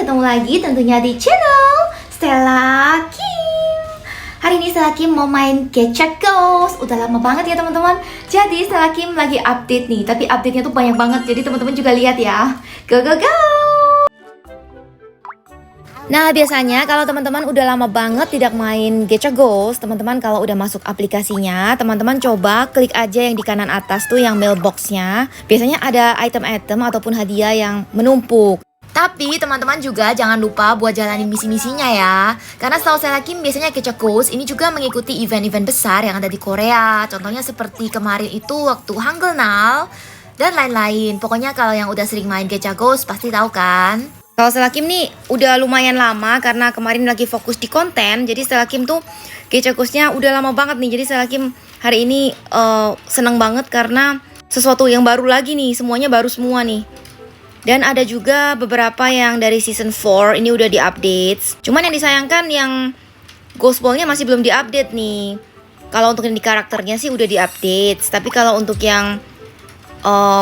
ketemu lagi tentunya di channel Stella Kim. Hari ini Stella Kim mau main Gacha Ghost. Udah lama banget ya teman-teman. Jadi Stella Kim lagi update nih, tapi update-nya tuh banyak banget. Jadi teman-teman juga lihat ya. Go go go. Nah, biasanya kalau teman-teman udah lama banget tidak main Gacha Ghost, teman-teman kalau udah masuk aplikasinya, teman-teman coba klik aja yang di kanan atas tuh yang mailbox-nya. Biasanya ada item-item ataupun hadiah yang menumpuk. Tapi teman-teman juga jangan lupa buat jalanin misi-misinya ya. Karena setahu saya Kim biasanya Gacha Ghost ini juga mengikuti event-event besar yang ada di Korea. Contohnya seperti kemarin itu waktu Hangulnaul dan lain-lain. Pokoknya kalau yang udah sering main Gacha Ghost pasti tahu kan. Kalau Stella Kim nih udah lumayan lama karena kemarin lagi fokus di konten. Jadi Stella Kim tuh Gacha Ghost-nya udah lama banget nih. Jadi Stella Kim hari ini seneng banget karena sesuatu yang baru lagi nih. Semuanya baru semua nih. Dan ada juga beberapa yang dari season 4 ini udah diupdate. Cuman yang disayangkan yang Ghost Ball-nya masih belum diupdate nih. Kalau untuk yang di karakternya sih udah diupdate. Tapi kalau untuk yang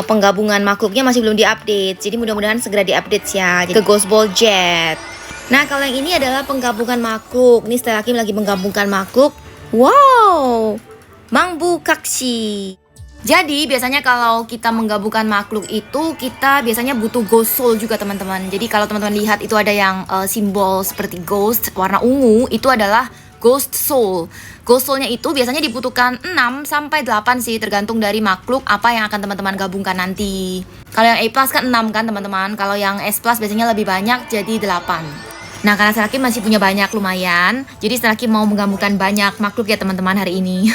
penggabungan makhluknya masih belum diupdate. Jadi mudah-mudahan segera diupdate ya ke Ghost Ball Jet. Nah, kalau yang ini adalah penggabungan makhluk. Ini Stella Kim lagi menggabungkan makhluk. Wow, Mangbu Kaksi. Jadi biasanya kalau kita menggabungkan makhluk itu kita biasanya butuh Ghost Soul juga teman-teman. Jadi kalau teman-teman lihat itu ada yang simbol seperti ghost warna ungu, itu adalah Ghost Soul. Ghost Soul-nya itu biasanya dibutuhkan 6 sampai 8 sih, tergantung dari makhluk apa yang akan teman-teman gabungkan nanti. Kalau yang A+ kan 6 kan teman-teman. Kalau yang S+ biasanya lebih banyak jadi 8. Nah, karena Stella Kim masih punya banyak lumayan, jadi Stella Kim mau menggabungkan banyak makhluk ya teman-teman hari ini.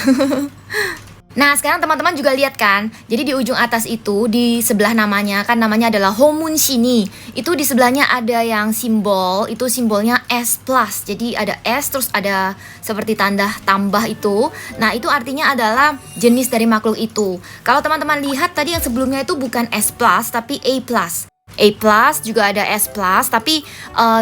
Nah, sekarang teman-teman juga lihat kan. Jadi di ujung atas itu, di sebelah namanya, kan namanya adalah Homun Shini. Itu di sebelahnya ada yang simbol, itu simbolnya S+. Jadi ada S, terus ada seperti tanda tambah itu. Nah, itu artinya adalah jenis dari makhluk itu. Kalau teman-teman lihat tadi yang sebelumnya itu bukan S+, tapi A+. A+ juga ada S+, tapi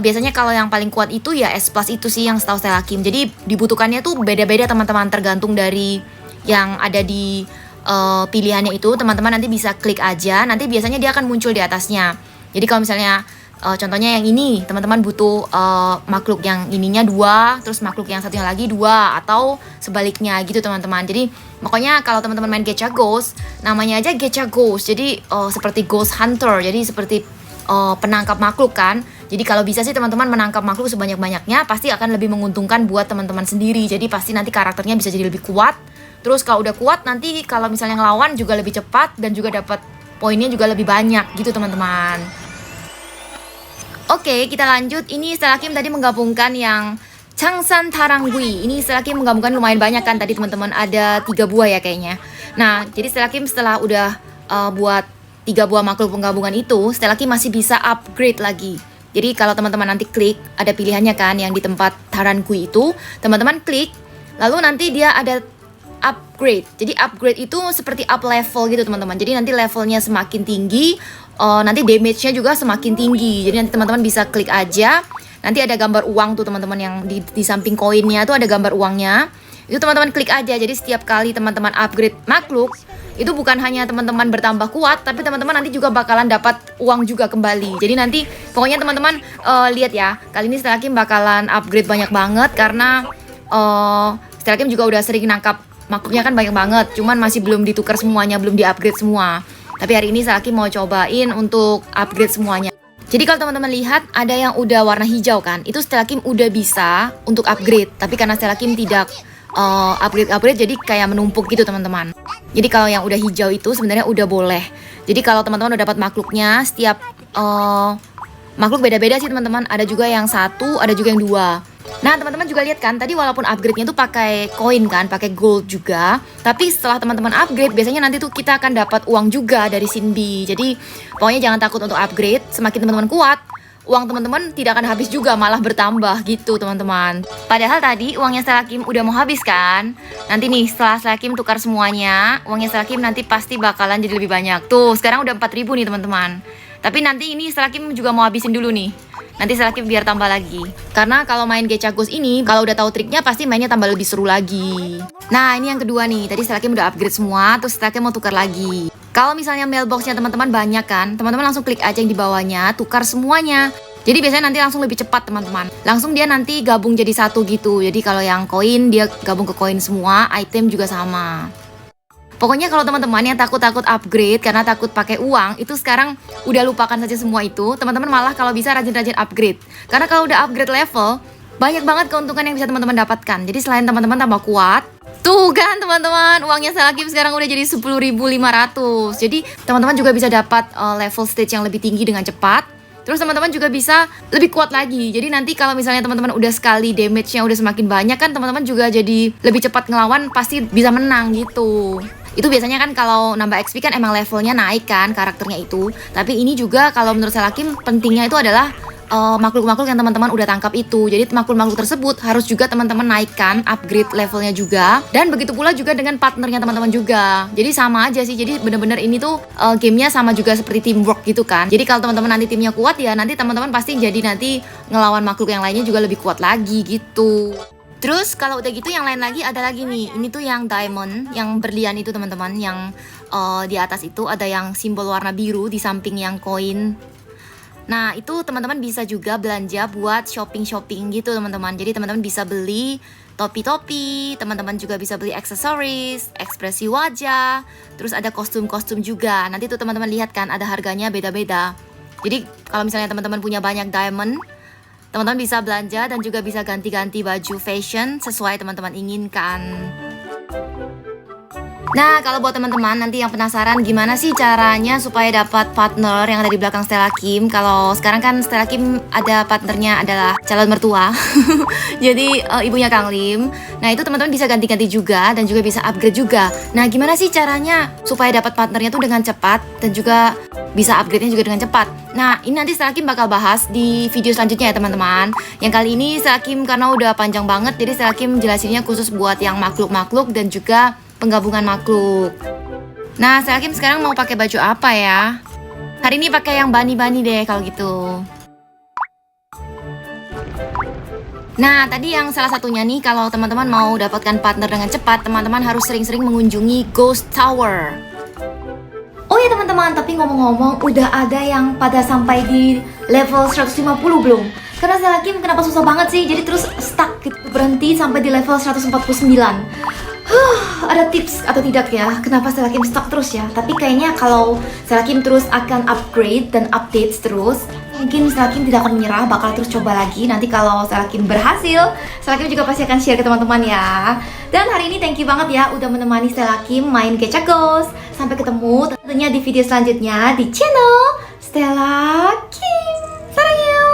biasanya kalau yang paling kuat itu ya S+ itu sih yang setahu Stella Kim. Jadi dibutuhkannya tuh beda-beda teman-teman, tergantung dari yang ada di pilihannya itu. Teman-teman nanti bisa klik aja, nanti biasanya dia akan muncul di atasnya. Jadi kalau misalnya contohnya yang ini, teman-teman butuh makhluk yang ininya 2, terus makhluk yang satunya lagi 2, atau sebaliknya gitu teman-teman. Jadi pokoknya kalau teman-teman main Gacha Ghost, namanya aja Gacha Ghost. Jadi seperti Ghost Hunter, jadi seperti penangkap makhluk kan. Jadi kalau bisa sih teman-teman menangkap makhluk sebanyak-banyaknya, pasti akan lebih menguntungkan buat teman-teman sendiri. Jadi pasti nanti karakternya bisa jadi lebih kuat. Terus kalau udah kuat nanti kalau misalnya ngelawan juga lebih cepat dan juga dapat poinnya juga lebih banyak gitu teman-teman. Oke, kita lanjut. Ini Stella Kim tadi menggabungkan yang Changsan Taranggui. Ini Stella Kim menggabungkan lumayan banyak kan tadi teman-teman, ada 3 buah ya kayaknya. Nah, jadi Stella Kim setelah udah buat 3 buah makhluk penggabungan itu, Stella Kim masih bisa upgrade lagi. Jadi kalau teman-teman nanti klik, ada pilihannya kan yang di tempat Taranggui itu, teman-teman klik, lalu nanti dia ada upgrade. Jadi upgrade itu seperti up level gitu teman-teman. Jadi nanti levelnya semakin tinggi, nanti damage-nya juga semakin tinggi. Jadi nanti teman-teman bisa klik aja. Nanti ada gambar uang tuh teman-teman, yang di samping koinnya tuh ada gambar uangnya. Itu teman-teman klik aja. Jadi setiap kali teman-teman upgrade makhluk, itu bukan hanya teman-teman bertambah kuat, tapi teman-teman nanti juga bakalan dapat uang juga kembali. Jadi nanti pokoknya teman-teman lihat ya. Kali ini Stella Kim bakalan upgrade banyak banget karena Stella Kim juga udah sering nangkap makhluknya kan banyak banget, cuman masih belum ditukar semuanya, belum di-upgrade semua. Tapi hari ini Stella Kim mau cobain untuk upgrade semuanya. Jadi kalau teman-teman lihat ada yang udah warna hijau kan, itu Stella Kim udah bisa untuk upgrade. Tapi karena Stella Kim tidak upgrade jadi kayak menumpuk gitu teman-teman. Jadi kalau yang udah hijau itu sebenarnya udah boleh. Jadi kalau teman-teman udah dapat makhluknya, setiap makhluk beda-beda sih teman-teman. Ada juga yang 1, ada juga yang 2. Nah teman-teman juga lihat kan, tadi walaupun upgrade-nya tuh pakai koin kan, pakai gold juga, tapi setelah teman-teman upgrade biasanya nanti tuh kita akan dapat uang juga dari Sinbi. Jadi pokoknya jangan takut untuk upgrade. Semakin teman-teman kuat, uang teman-teman tidak akan habis juga, malah bertambah gitu teman-teman. Padahal tadi uangnya Stella Kim udah mau habis kan. Nanti nih setelah Stella Kim tukar semuanya, uangnya Stella Kim nanti pasti bakalan jadi lebih banyak. Tuh sekarang udah 4.000 nih teman-teman. Tapi nanti ini Stella Kim juga mau habisin dulu nih. Nanti Stella Kim biar tambah lagi. Karena kalau main Gacha Ghost ini, kalau udah tahu triknya pasti mainnya tambah lebih seru lagi. Nah, ini yang kedua nih. Tadi Stella Kim udah upgrade semua, terus Stella Kim mau tukar lagi. Kalau misalnya mailboxnya teman-teman banyak kan, teman-teman langsung klik aja yang di bawahnya, tukar semuanya. Jadi biasanya nanti langsung lebih cepat teman-teman. Langsung dia nanti gabung jadi satu gitu. Jadi kalau yang koin dia gabung ke koin semua, item juga sama. Pokoknya kalau teman-teman yang takut-takut upgrade karena takut pakai uang, itu sekarang udah lupakan saja semua itu. Teman-teman malah kalau bisa rajin-rajin upgrade. Karena kalau udah upgrade level, banyak banget keuntungan yang bisa teman-teman dapatkan. Jadi selain teman-teman tambah kuat, tuh kan teman-teman, uangnya Selakim sekarang udah jadi 10.500. Jadi teman-teman juga bisa dapat level stage yang lebih tinggi dengan cepat. Terus teman-teman juga bisa lebih kuat lagi. Jadi nanti kalau misalnya teman-teman udah sekali damage-nya udah semakin banyak kan, teman-teman juga jadi lebih cepat ngelawan, pasti bisa menang gitu. Itu biasanya kan kalau nambah XP kan emang levelnya naik kan karakternya itu. Tapi ini juga kalau menurut Selakim pentingnya itu adalah makhluk-makhluk yang teman-teman udah tangkap itu. Jadi makhluk-makhluk tersebut harus juga teman-teman naikkan, upgrade levelnya juga. Dan begitu pula juga dengan partnernya teman-teman juga. Jadi sama aja sih. Jadi bener-bener ini tuh gamenya sama juga seperti teamwork gitu kan. Jadi kalau teman-teman nanti timnya kuat ya, nanti teman-teman pasti jadi nanti ngelawan makhluk yang lainnya juga lebih kuat lagi gitu. Terus kalau udah gitu yang lain lagi ada lagi nih. Ini tuh yang diamond, yang berlian itu teman-teman. Yang di atas itu ada yang simbol warna biru di samping yang koin. Nah itu teman-teman bisa juga belanja buat shopping-shopping gitu teman-teman. Jadi teman-teman bisa beli topi-topi, teman-teman juga bisa beli aksesoris, ekspresi wajah, terus ada kostum-kostum juga. Nanti tuh teman-teman lihat kan ada harganya beda-beda. Jadi kalau misalnya teman-teman punya banyak diamond, teman-teman bisa belanja dan juga bisa ganti-ganti baju fashion sesuai teman-teman inginkan. Nah, kalau buat teman-teman nanti yang penasaran gimana sih caranya supaya dapat partner yang ada di belakang Selakim. Kalau sekarang kan Selakim ada partnernya adalah calon mertua. Jadi ibunya Kang Lim. Nah, itu teman-teman bisa ganti-ganti juga dan juga bisa upgrade juga. Nah, gimana sih caranya supaya dapat partnernya tuh dengan cepat dan juga bisa upgrade-nya juga dengan cepat. Nah, ini nanti Selakim bakal bahas di video selanjutnya ya teman-teman. Yang kali ini Selakim karena udah panjang banget, jadi Selakim jelasinnya khusus buat yang makhluk-makhluk dan juga penggabungan makhluk. Nah, Selakim sekarang mau pakai baju apa ya? Hari ini pakai yang bani-bani deh kalau gitu. Nah, tadi yang salah satunya nih, kalau teman-teman mau dapatkan partner dengan cepat, teman-teman harus sering-sering mengunjungi Ghost Tower. Oh ya teman-teman, tapi ngomong-ngomong, udah ada yang pada sampai di level 150 belum? Karena Selakim kenapa susah banget sih, jadi terus stuck gitu, berhenti sampai di level 149. Ada tips atau tidak ya, kenapa Selakim stuck terus ya? Tapi kayaknya kalau Selakim terus akan upgrade dan update terus, mungkin Selakim tidak akan menyerah, bakal terus coba lagi. Nanti kalau Selakim berhasil, Selakim juga pasti akan share ke teman-teman ya. Dan hari ini thank you banget ya udah menemani Selakim main Gacha Ghost. Sampai ketemu tentunya di video selanjutnya di channel Stella Kim. Sarangyo.